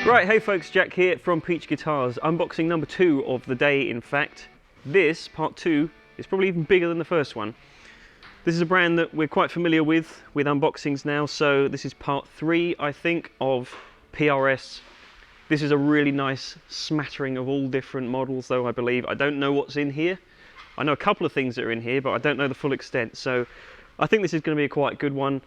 Right, hey folks, Jack here from PRS Guitars. Unboxing number 2 of the day, in fact. This, part 2, is probably even bigger than the first one. This is a brand that we're quite familiar with unboxings now, so this is part 3, I think, of PRS. This is a really nice smattering of all different models, though, I believe. I don't know what's in here. I know a couple of things that are in here, but I don't know the full extent, so I think this is going to be a quite good one.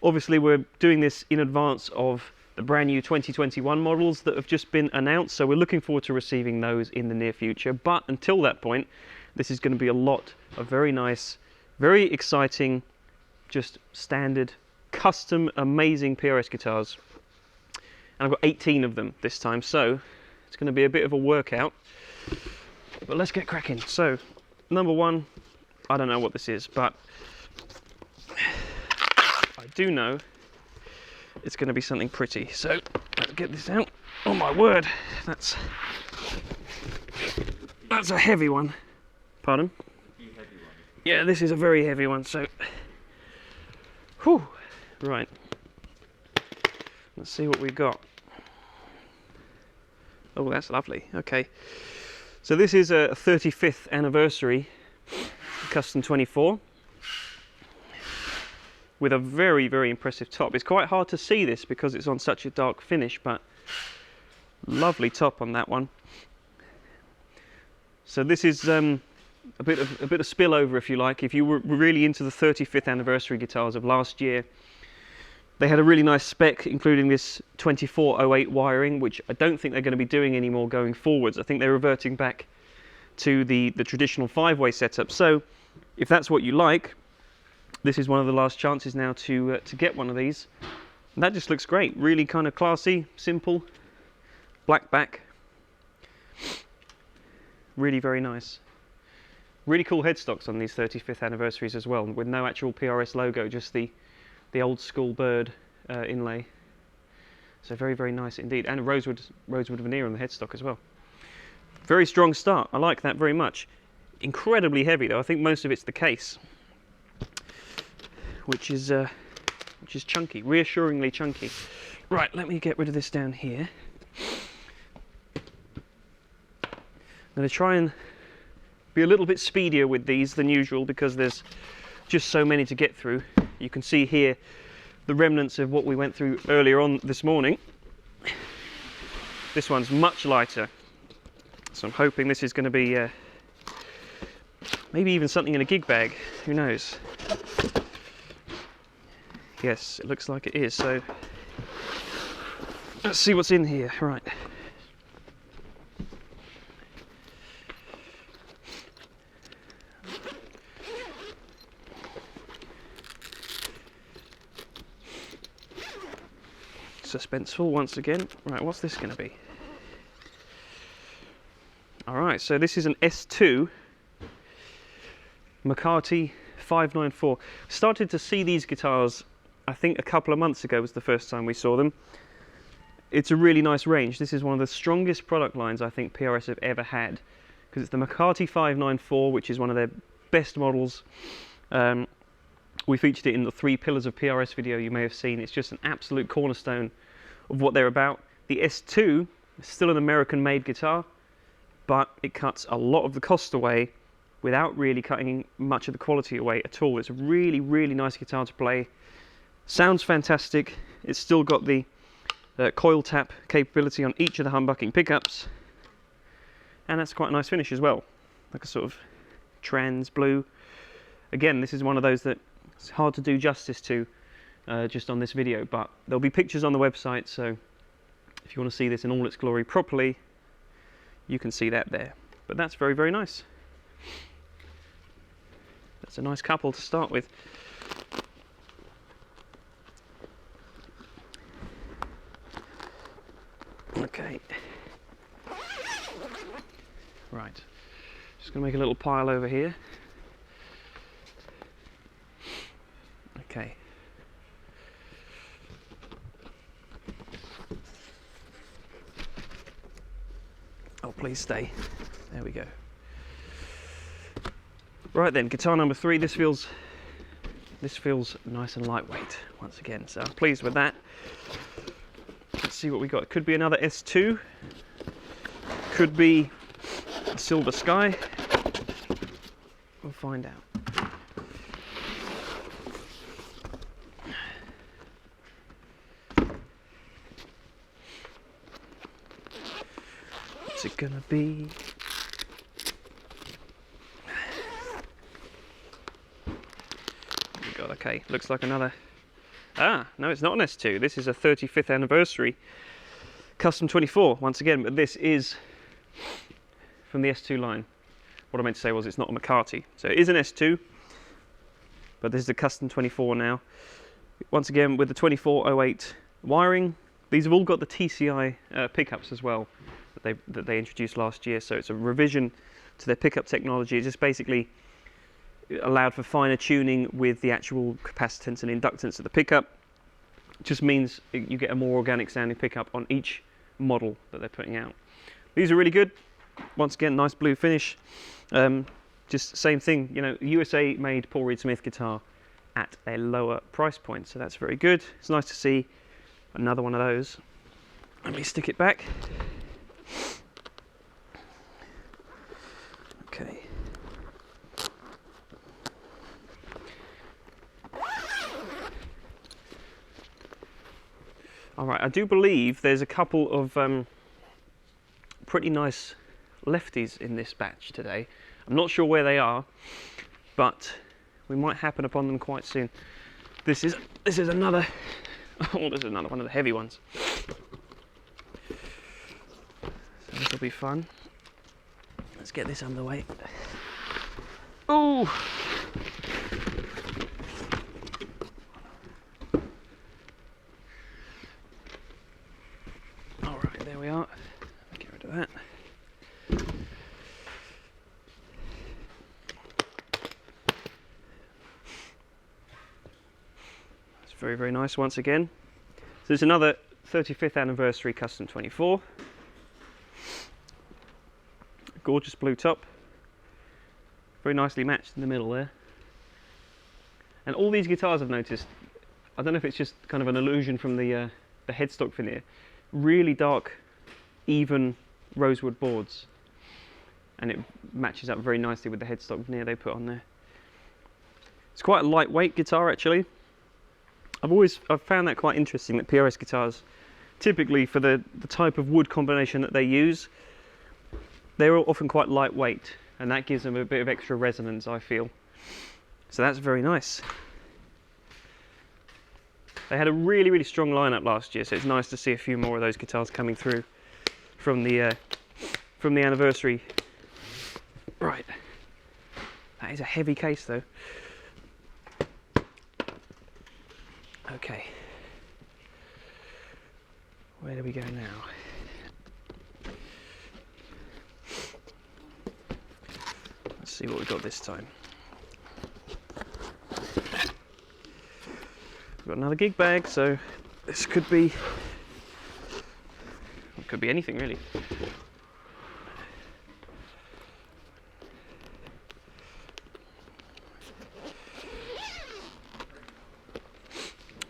Obviously, we're doing this in advance of the brand new 2021 models that have just been announced, so we're looking forward to receiving those in the near future. But until that point, this is going to be a lot of very nice, very exciting, just standard, custom, amazing PRS guitars. And I've got 18 of them this time, so it's going to be a bit of a workout. But let's get cracking. So, number 1, I don't know what this is, but I do know it's going to be something pretty. So let's get this out. Oh my word, that's a heavy one. Pardon? Heavy one. Yeah, this is a very heavy one. So, whew. Right. Let's see what we've got. Oh, that's lovely. Okay. So this is a 35th anniversary Custom 24. With a very, very impressive top. It's quite hard to see this because it's on such a dark finish, but lovely top on that one. So this is a bit of spillover, if you like. If you were really into the 35th anniversary guitars of last year, they had a really nice spec, including this 2408 wiring, which I don't think they're going to be doing anymore going forwards. I think they're reverting back to the traditional 5-way setup. So if that's what you like, this is one of the last chances now to get one of these. And that just looks great. Really kind of classy, simple, black back. Really very nice. Really cool headstocks on these 35th anniversaries as well, with no actual PRS logo, just the old school bird inlay. So very, very nice indeed. And a rosewood veneer on the headstock as well. Very strong start. I like that very much. Incredibly heavy though. I think most of it's the case, which is chunky, reassuringly chunky. Right, let me get rid of this down here. I'm going to try and be a little bit speedier with these than usual because there's just so many to get through. You can see here the remnants of what we went through earlier on this morning. This one's much lighter, so I'm hoping this is going to be maybe even something in a gig bag, who knows. Yes, it looks like it is, so let's see what's in here. Right. Suspenseful once again. Right, what's this going to be? Alright, so this is an S2 McCarty 594. Started to see these guitars, I think a couple of months ago was the first time we saw them. It's a really nice range. This is one of the strongest product lines I think PRS have ever had, because it's the McCarty 594, which is one of their best models. We featured it in the 3 Pillars of PRS video you may have seen. It's just an absolute cornerstone of what they're about. The S2 is still an American-made guitar, but it cuts a lot of the cost away without really cutting much of the quality away at all. It's a really, really nice guitar to play. Sounds fantastic. It's still got the coil tap capability on each of the humbucking pickups, and that's quite a nice finish as well, like a sort of trans blue. Again, this is one of those that it's hard to do justice to just on this video, but there'll be pictures on the website, so if you want to see this in all its glory properly, you can see that there. But that's very, very nice. That's a nice couple to start with. Okay. Right. Just going to make a little pile over here. Okay. Oh, please stay. There we go. Right then, guitar number 3. This feels nice and lightweight once again, so I'm pleased with that. Let's Let's see what we got. It could be another S2. Could be Silver Sky. We'll find out. What's it gonna be? God, okay, looks like another. Ah, no, it's not an S2. This is a 35th anniversary custom 24 once again, but this is from the S2 line. What I meant to say was it's not a McCarty. So it is an S2, but this is a custom 24 now. Once again with the 2408 wiring. These have all got the TCI pickups as well that they introduced last year. So it's a revision to their pickup technology. It just basically allowed for finer tuning with the actual capacitance and inductance of the pickup. It just means you get a more organic sounding pickup on each model that they're putting out. These are really good. Once again, nice blue finish. Just same thing, you know, USA made Paul Reed Smith guitar at a lower price point, so that's very good. It's nice to see another one of those. Let me stick it back. Okay. All right, I do believe there's a couple of pretty nice lefties in this batch today. I'm not sure where they are, but we might happen upon them quite soon. This is another. Oh, this is another one of the heavy ones. So this will be fun. Let's get this underway. Oh. There we are. Get rid of that. It's very, very nice once again. So there's another 35th anniversary custom 24. Gorgeous blue top. Very nicely matched in the middle there. And all these guitars I've noticed, I don't know if it's just kind of an illusion from the headstock veneer, really dark, even rosewood boards, and it matches up very nicely with the headstock veneer they put on there. It's quite a lightweight guitar actually. I've found that quite interesting, that PRS guitars, typically for the type of wood combination that they use, they're often quite lightweight, and that gives them a bit of extra resonance, I feel. So that's very nice. They had a really, really strong lineup last year, so it's nice to see a few more of those guitars coming through from the anniversary. Right, that is a heavy case though. Okay, where do we go now? Let's see what we've got this time. We've got another gig bag, so this could be, it could be anything really.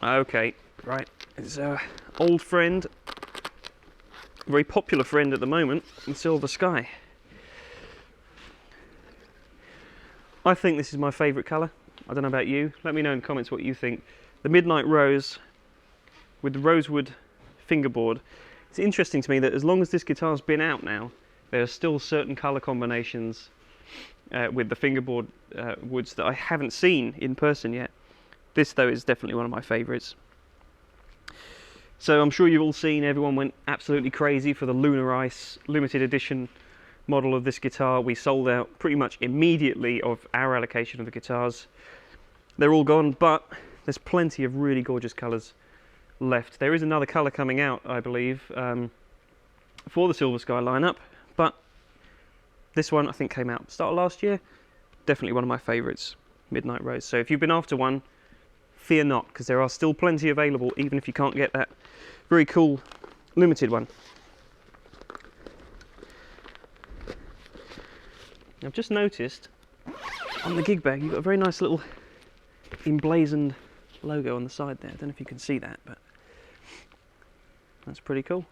Okay, right, it's an old friend, very popular friend at the moment, in Silver Sky. I think this is my favourite colour. I don't know about you. Let me know in the comments what you think. The Midnight Rose with the rosewood fingerboard. It's interesting to me that as long as this guitar's been out now, there are still certain colour combinations with the fingerboard woods that I haven't seen in person yet. This though is definitely one of my favourites. So I'm sure you've all seen, everyone went absolutely crazy for the Lunar Ice limited edition model of this guitar. We sold out pretty much immediately of our allocation of the guitars. They're all gone, but there's plenty of really gorgeous colours left. There is another colour coming out, I believe, for the Silver Sky lineup, but this one I think came out start of last year. Definitely one of my favourites, Midnight Rose. So if you've been after one, fear not, because there are still plenty available, even if you can't get that very cool limited one. I've just noticed on the gig bag you've got a very nice little emblazoned logo on the side there. I don't know if you can see that, but That's pretty cool.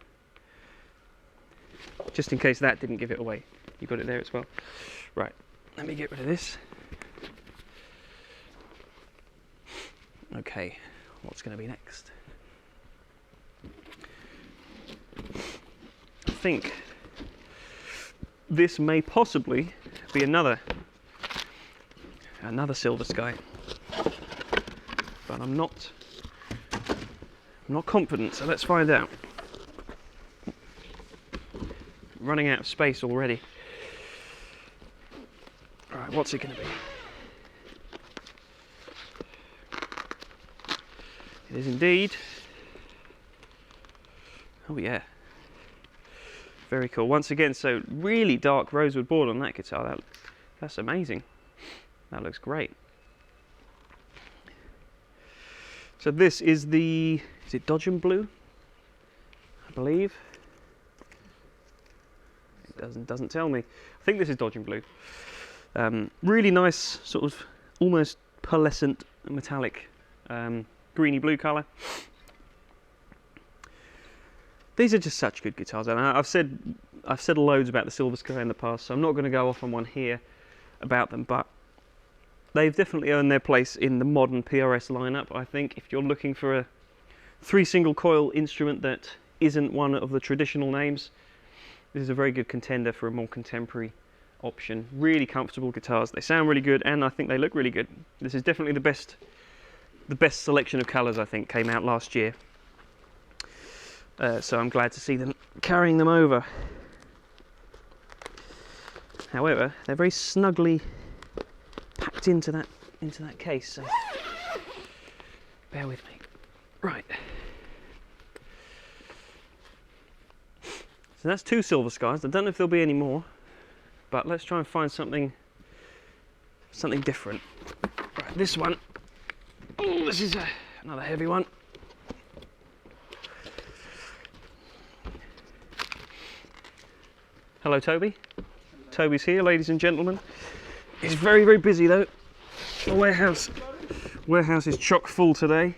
Just in case that didn't give it away, you got it there as well. Right, let me get rid of this. Okay, what's going to be next? I think this may possibly be another Silver Sky, but I'm not confident, so let's find out. Running out of space already. Right, what's it going to be? It is indeed. Oh yeah. Very cool. Once again, so really dark rosewood board on that guitar. That's amazing. That looks great. So this is the, is it Dodge and Blue? I believe. It doesn't tell me. I think this is Dodge and Blue. Really nice, sort of almost pearlescent metallic greeny blue colour. These are just such good guitars, and I've said loads about the Silver Sky in the past, so I'm not going to go off on one here about them, but they've definitely earned their place in the modern PRS lineup. I think if you're looking for a 3 single coil instrument that isn't one of the traditional names, this is a very good contender for a more contemporary option. Really comfortable guitars. They sound really good, and I think they look really good. This is definitely the best selection of colours I think came out last year. So I'm glad to see them carrying them over. However, they're very snugly packed into that case, so bear with me. Right. So that's 2 Silver Skies. I don't know if there'll be any more, but let's try and find something different. Right, this one. Oh, this is another heavy one. Hello, Toby. Hello. Toby's here, ladies and gentlemen. He's very, very busy though. The warehouse is chock full today.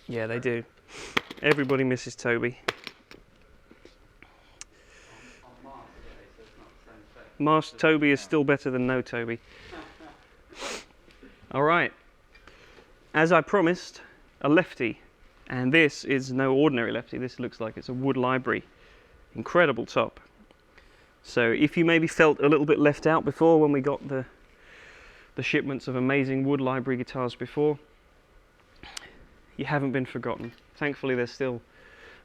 Yeah, they do. Everybody misses Toby. Mars Toby is still better than no Toby. All right. As I promised, a lefty, and this is no ordinary lefty. This looks like it's a Wood Library. Incredible top. So if you maybe felt a little bit left out before when we got the shipments of amazing Wood Library guitars before, you haven't been forgotten. Thankfully there's still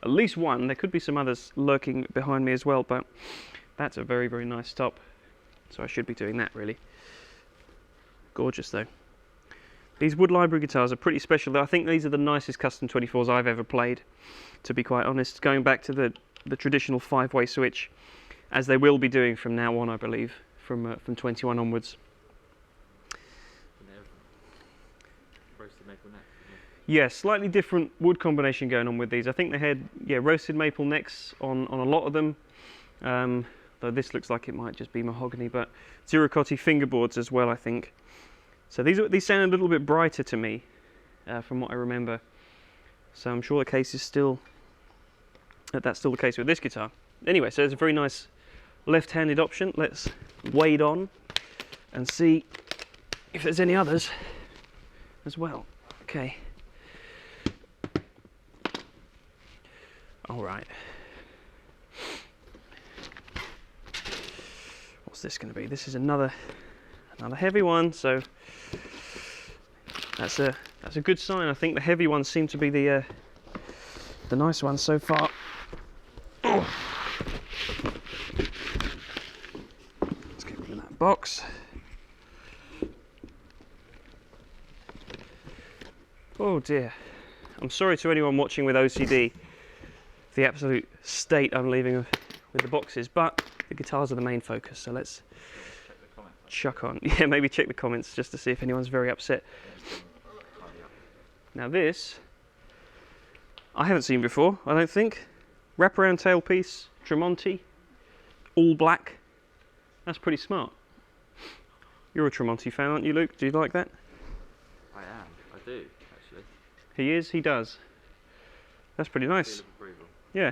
at least one. There could be some others lurking behind me as well, but that's a very, very nice top. So I should be doing that really. Gorgeous though. These Wood Library guitars are pretty special though. I think these are the nicest custom 24s I've ever played, to be quite honest. Going back to the traditional 5-way switch, as they will be doing from now on, I believe, from 21 onwards. Yeah, slightly different wood combination going on with these. I think they had roasted maple necks on a lot of them, though this looks like it might just be mahogany, but Ziricotti fingerboards as well, I think. So these sound a little bit brighter to me, from what I remember. So I'm sure the case is that's still the case with this guitar. Anyway, so it's a very nice left-handed option. Let's wade on and see if there's any others as well. Okay. All right. What's this going to be? This is another heavy one. So that's a good sign. I think the heavy ones seem to be the nice ones so far. Oh. Let's get rid of that box. Oh dear. I'm sorry to anyone watching with OCD, the absolute state I'm leaving with the boxes, but the guitars are the main focus, so let's chuck on. Yeah, maybe check the comments just to see if anyone's very upset. Now this, I haven't seen before, I don't think. Wraparound tailpiece, Tremonti, all black. That's pretty smart. You're a Tremonti fan, aren't you, Luke? Do you like that? I am. I do, actually. He is? He does. That's pretty nice. Seal of approval. Yeah.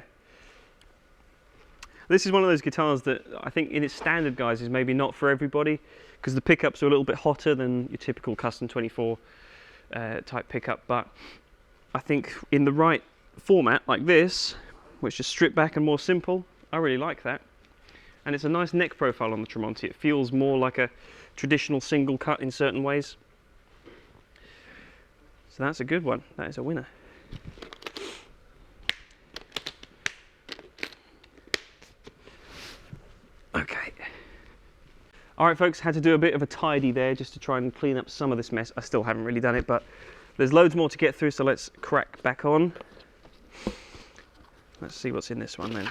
This is one of those guitars that I think in its standard guise is maybe not for everybody, because the pickups are a little bit hotter than your typical custom 24 type pickup, but I think in the right format like this, which is stripped back and more simple, I really like that. And it's a nice neck profile on the Tremonti. It feels more like a traditional single cut in certain ways. So that's a good one. That is a winner. Okay. Alright folks, had to do a bit of a tidy there just to try and clean up some of this mess. I still haven't really done it, but there's loads more to get through, so let's crack back on. Let's see what's in this one then.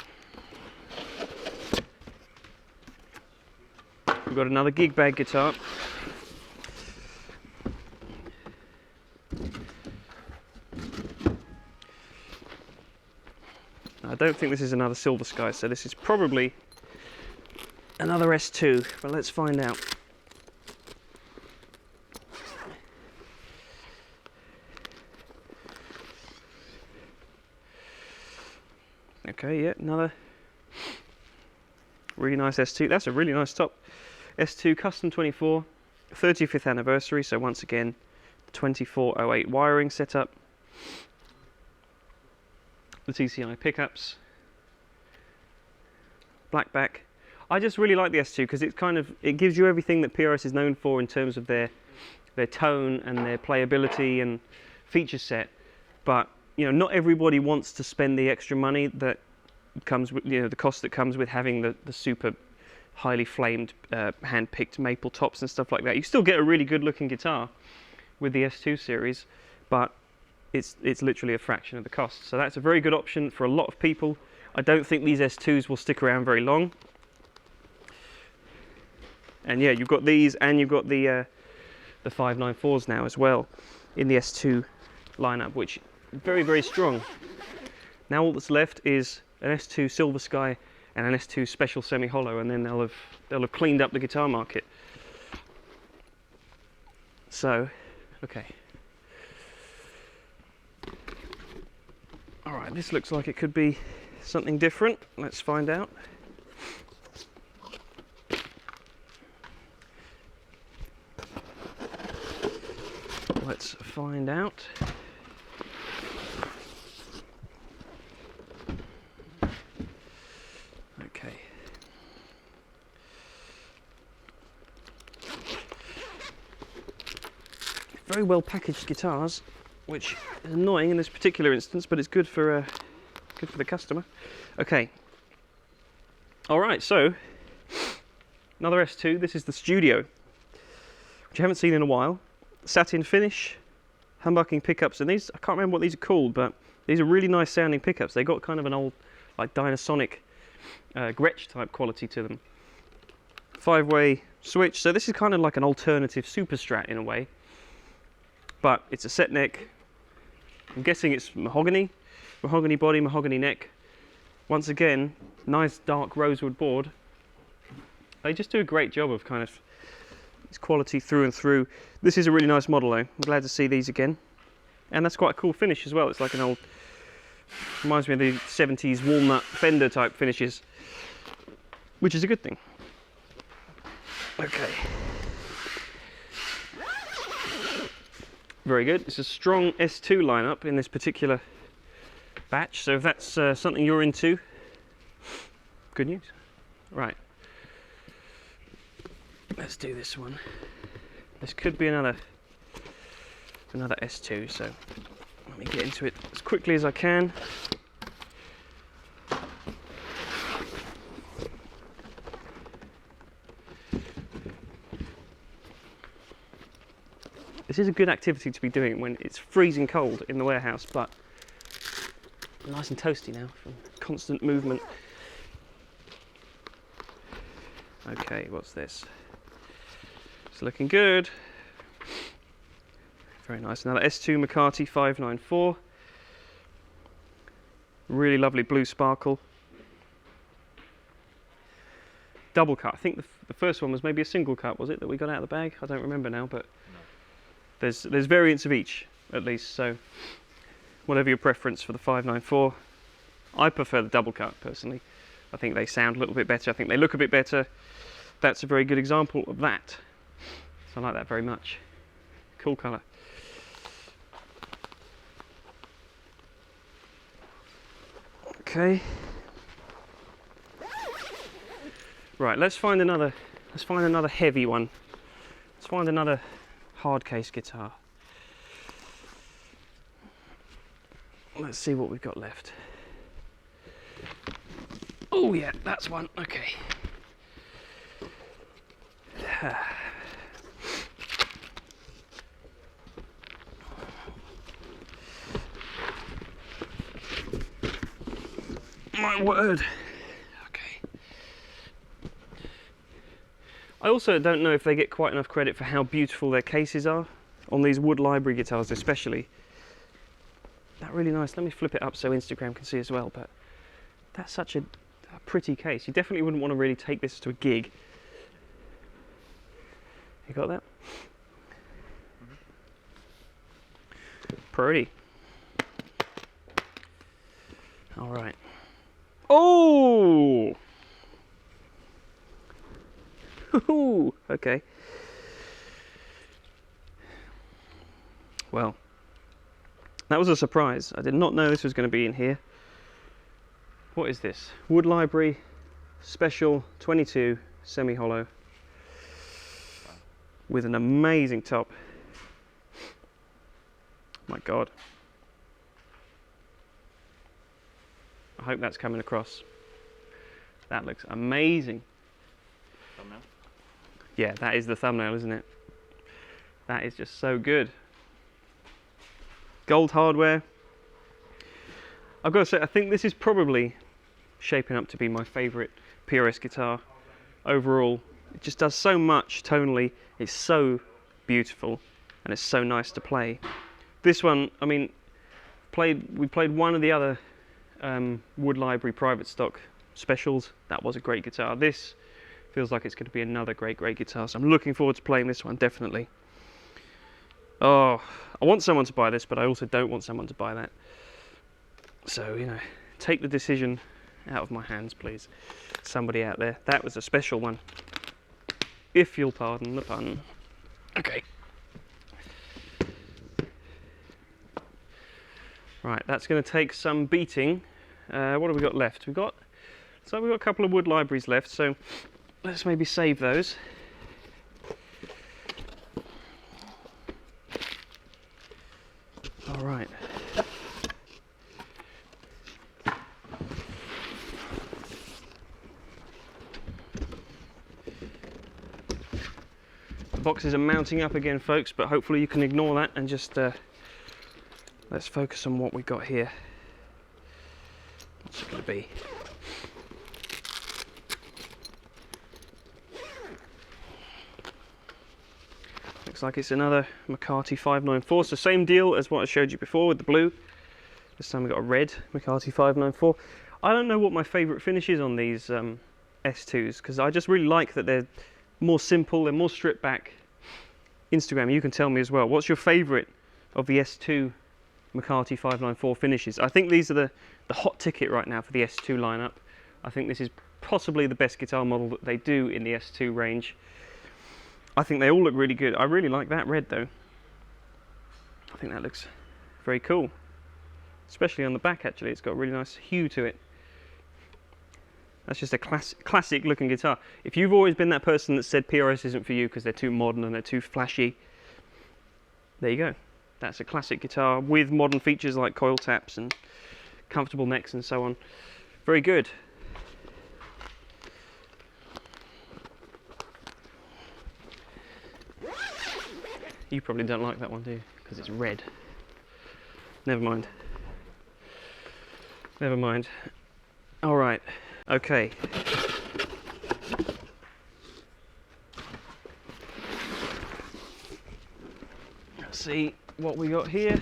We've got another gig bag guitar. I don't think this is another Silver Sky, so this is probably another S2, but let's find out. Okay, yeah, another really nice S2. That's a really nice top. S2 Custom 24, 35th anniversary, so once again, 2408 wiring setup. The TCI pickups. Black back. I just really like the S2 because it gives you everything that PRS is known for in terms of their tone and their playability and feature set. But you know, not everybody wants to spend the extra money that comes with, you know, the cost that comes with having the super highly flamed hand-picked maple tops and stuff like that. You still get a really good looking guitar with the S2 series, but it's literally a fraction of the cost. So that's a very good option for a lot of people. I don't think these S2s will stick around very long. And yeah, you've got these, and you've got the 594s now as well in the S2 lineup, which very, very strong. Now all that's left is an S2 Silver Sky and an S2 Special Semi-Hollow, and then they'll have cleaned up the guitar market. So, okay. All right, this looks like it could be something different. Let's find out. Let's find out. Okay. Very well packaged guitars, which is annoying in this particular instance, but it's good for the customer. Okay. All right, so another S2. This is the Studio, which I haven't seen in a while. Satin finish, humbucking pickups, and these, I can't remember what these are called, but these are really nice sounding pickups. They got kind of an old, like Dynasonic Gretsch type quality to them. 5-way switch, so this is kind of like an alternative Super Strat in a way, but it's a set neck. I'm guessing it's mahogany body, mahogany neck. Once again, nice dark rosewood board. They just do a great job of kind of it's quality through and through. This is a really nice model though. I'm glad to see these again. And that's quite a cool finish as well. It's like an old, reminds me of the 70s walnut Fender type finishes, which is a good thing. Okay. Very good. It's a strong S2 lineup in this particular batch, so if that's something you're into, good news. Right. Let's do this one. This could be another S2, so let me get into it as quickly as I can. This is a good activity to be doing when it's freezing cold in the warehouse, but nice and toasty now from constant movement. Okay, what's this? It's looking good. Very nice. Another S2 McCarty 594. Really lovely blue sparkle. double cut. I think the first one was maybe a single cut, was it, that we got out of the bag? I don't remember now, but No. there's variants of each, at least, so whatever your preference for the 594. I prefer the double cut, personally. I think they sound a little bit better. I think they look a bit better. That's a very good example of that. So I like that very much. Cool colour. Okay. Right, let's find another heavy one. Let's find another hard case guitar. Let's see what we've got left. Oh yeah, that's one. Okay. My word. Okay. I also don't know if they get quite enough credit for how beautiful their cases are on these wood library guitars, especially. That really nice. Let me flip it up so Instagram can see as well. But that's such a pretty case. You definitely wouldn't want to really take this to a gig. You got that? Pretty. All right. Oh! Ooh, okay. Well, that was a surprise. I did not know this was going to be in here. What is this? Wood Library Special 22 semi-hollow with an amazing top. My God. I hope that's coming across. That looks amazing. Thumbnail? Yeah, that is the thumbnail, isn't it? That is just so good. Gold hardware. I've got to say, I think this is probably shaping up to be my favourite PRS guitar overall. It just does so much tonally. It's so beautiful and it's so nice to play. This one, I mean, we played one of the other Wood Library private stock specials. That was a great guitar. This feels like it's going to be another great guitar, so I'm looking forward to playing this one, definitely. Oh, I want someone to buy this, but I also don't want someone to buy that. So, you know, take the decision out of my hands, please. Somebody out there. That was a special one, if you'll pardon the pun. Okay. Right, that's going to take some beating. What have we got left? We've got a couple of Wood Libraries left, so let's maybe save those. All right. The boxes are mounting up again, folks, but hopefully you can ignore that and just let's focus on what we've got here. What's it going to be? Looks like it's another McCarty 594. So same deal as what I showed you before with the blue. This time we've got a red McCarty 594. I don't know what my favourite finish is on these S2s, because I just really like that they're more simple, they're more stripped back. Instagram, you can tell me as well. What's your favourite of the S2 McCarty 594 finishes? I think these are the hot ticket right now for the S2 lineup. I think this is possibly the best guitar model that they do in the S2 range. I think they all look really good. I really like that red though. I think that looks very cool. Especially on the back, actually. It's got a really nice hue to it. That's just a classic looking guitar. If you've always been that person that said PRS isn't for you because they're too modern and they're too flashy, there you go. That's a classic guitar with modern features like coil taps and comfortable necks and so on. Very good. You probably don't like that one, do you? Because it's red. Never mind. Never mind. All right. Okay. Let's see what we got here.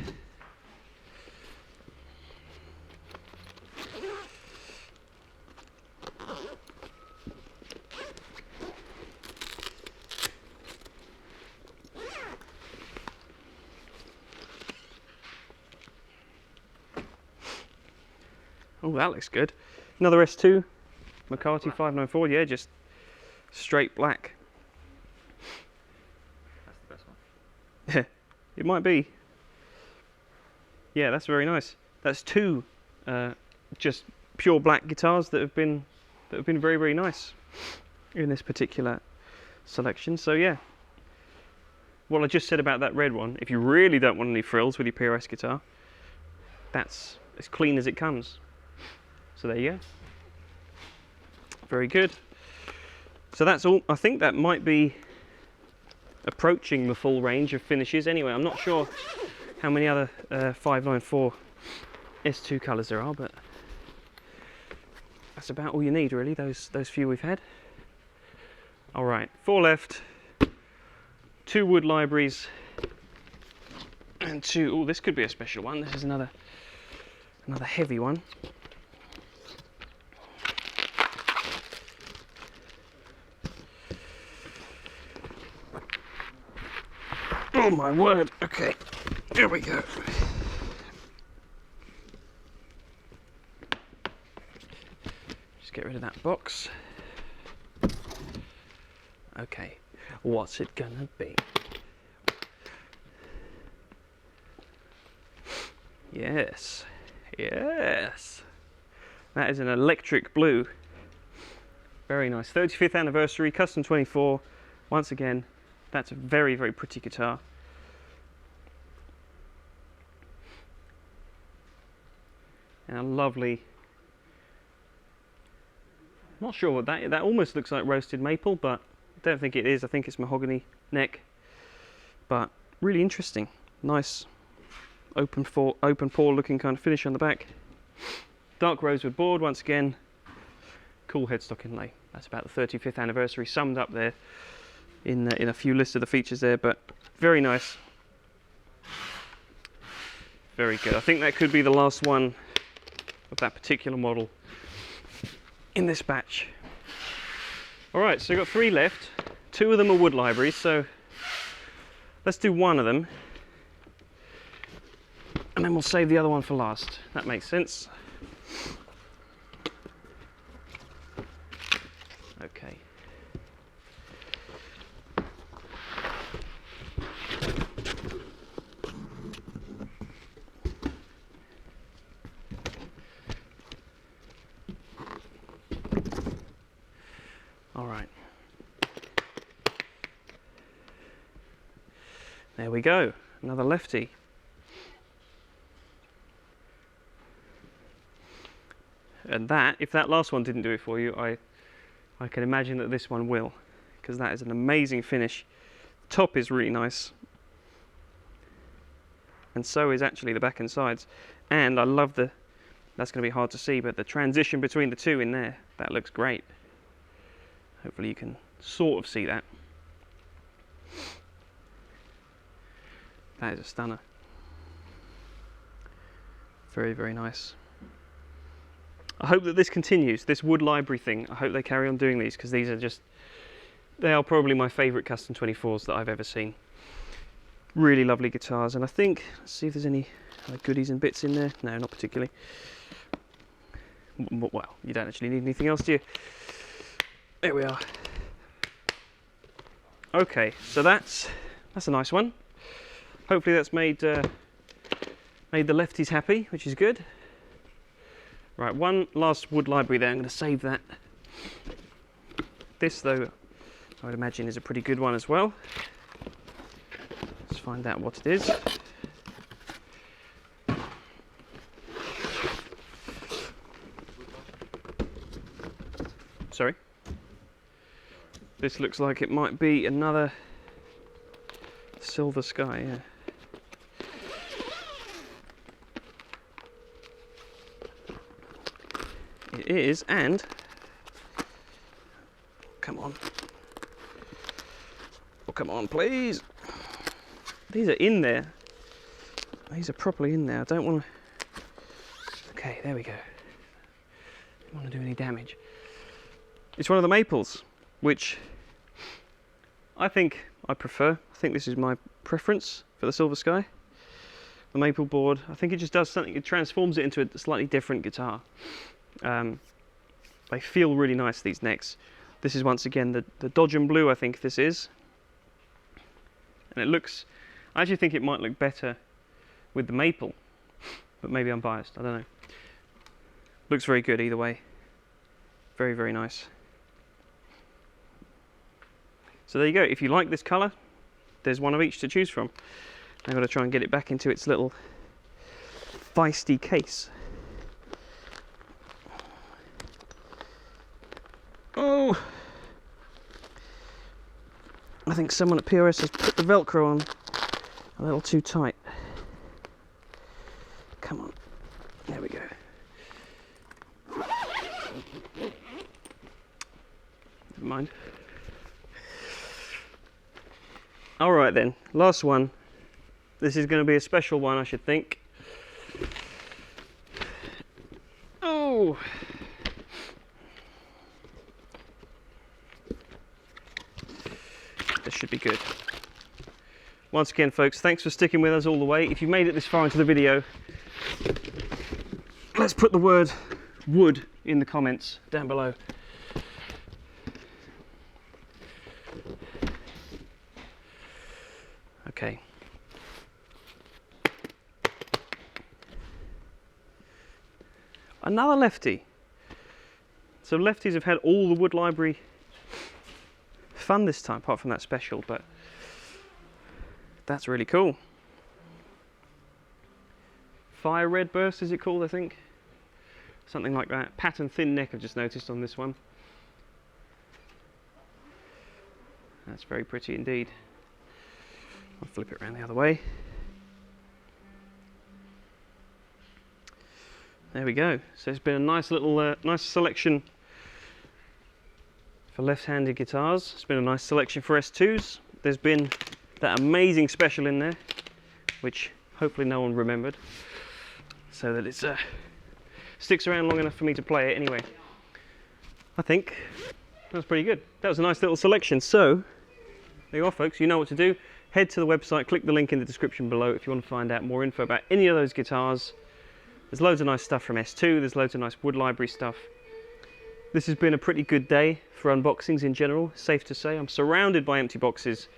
Oh, that looks good. Another S2 McCarty 594. Yeah, just straight black. That's the best one. It might be. Yeah, that's very nice. That's two just pure black guitars that have been very, very nice in this particular selection. So yeah, what I just said about that red one, if you really don't want any frills with your PRS guitar, that's as clean as it comes. So there you go. Very good. So that's all. I think that might be approaching the full range of finishes anyway. I'm not sure how many other 594 S2 colours there are, but that's about all you need really, those few we've had. Alright, 4 left, 2 wood libraries, and 2, oh, this could be a special one. This is another heavy one. Oh my word, okay, here we go. Just get rid of that box. Okay, what's it gonna be? Yes, yes. That is an electric blue. Very nice. 35th anniversary, custom 24. Once again, that's a very, very pretty guitar. And a lovely, not sure what that almost looks like roasted maple, but I don't think it is. I think it's mahogany neck, but really interesting. Nice open pore looking kind of finish on the back. Dark rosewood board once again. Cool headstock inlay. That's about the 35th anniversary summed up there in a few lists of the features there, but very nice. Very good. I think that could be the last one of that particular model in this batch. Alright, so we've got 3 left. 2 of them are wood libraries, so let's do one of them and then we'll save the other one for last. That makes sense. Okay. All right. There we go. Another lefty. And that, if that last one didn't do it for you, I can imagine that this one will, because that is an amazing finish. Top is really nice, and so is actually the back and sides. And I love that's going to be hard to see, but the transition between the two in there, that looks great. Hopefully you can sort of see that. That is a stunner. Very, very nice. I hope that this continues, this wood library thing. I hope they carry on doing these, because these are just, they are probably my favourite custom 24s that I've ever seen. Really lovely guitars, and I think, let's see if there's any goodies and bits in there. No, not particularly. Well, you don't actually need anything else, do you? There we are. Okay, so that's a nice one. Hopefully that's made the lefties happy, which is good. Right, one last wood library there. I'm going to save that. This, though, I would imagine is a pretty good one as well. Let's find out what it is. Sorry. This looks like it might be another Silver Sky, yeah. It is, and come on. Oh, come on, please. These are in there. These are properly in there. I don't want to. Okay, there we go. Don't want to do any damage. It's one of the maples, which I think I prefer. I think this is my preference for the Silver Sky. the maple board. I think it just does something, it transforms it into a slightly different guitar. They feel really nice, these necks. This is once again the Dodge and Blue, I think this is. And it looks, I actually think it might look better with the maple, but maybe I'm biased, I don't know. Looks very good either way. Very, very nice. So there you go, if you like this colour, there's one of each to choose from. I've got to try and get it back into its little feisty case. Oh! I think someone at PRS has put the Velcro on a little too tight. Come on. There we go. Never mind. Alright then, last one. This is going to be a special one, I should think. Oh! This should be good. Once again, folks, thanks for sticking with us all the way. If you've made it this far into the video, let's put the word wood in the comments down below. Okay. Another lefty. So lefties have had all the wood library fun this time, apart from that special, but that's really cool. Fire Red Burst is it called, I think? Something like that. Pattern thin neck I've just noticed on this one. That's very pretty indeed. I'll flip it around the other way. There we go. So it's been a nice little, nice selection for left-handed guitars. It's been a nice selection for S2s. There's been that amazing special in there, which hopefully no one remembered, so that it sticks around long enough for me to play it anyway. I think that was pretty good. That was a nice little selection. So there you are, folks. You know what to do. Head to the website, click the link in the description below if you want to find out more info about any of those guitars. There's loads of nice stuff from S2, there's loads of nice wood library stuff. This has been a pretty good day for unboxings in general, safe to say. I'm surrounded by empty boxes.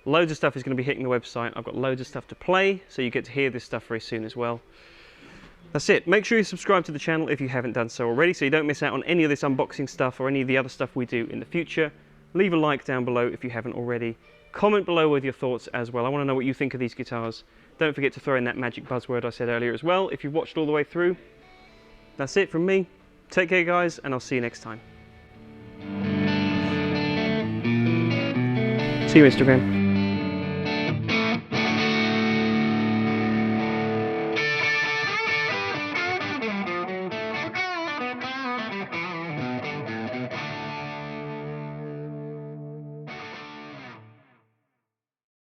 Loads of stuff is going to be hitting the website. I've got loads of stuff to play, so you get to hear this stuff very soon as well. That's it. Make sure you subscribe to the channel if you haven't done so already, so you don't miss out on any of this unboxing stuff or any of the other stuff we do in the future. Leave a like down below if you haven't already. Comment below with your thoughts as well. I want to know what you think of these guitars. Don't forget to throw in that magic buzzword I said earlier as well if you've watched all the way through. That's it from me. Take care, guys, and I'll see you next time. See you, Instagram.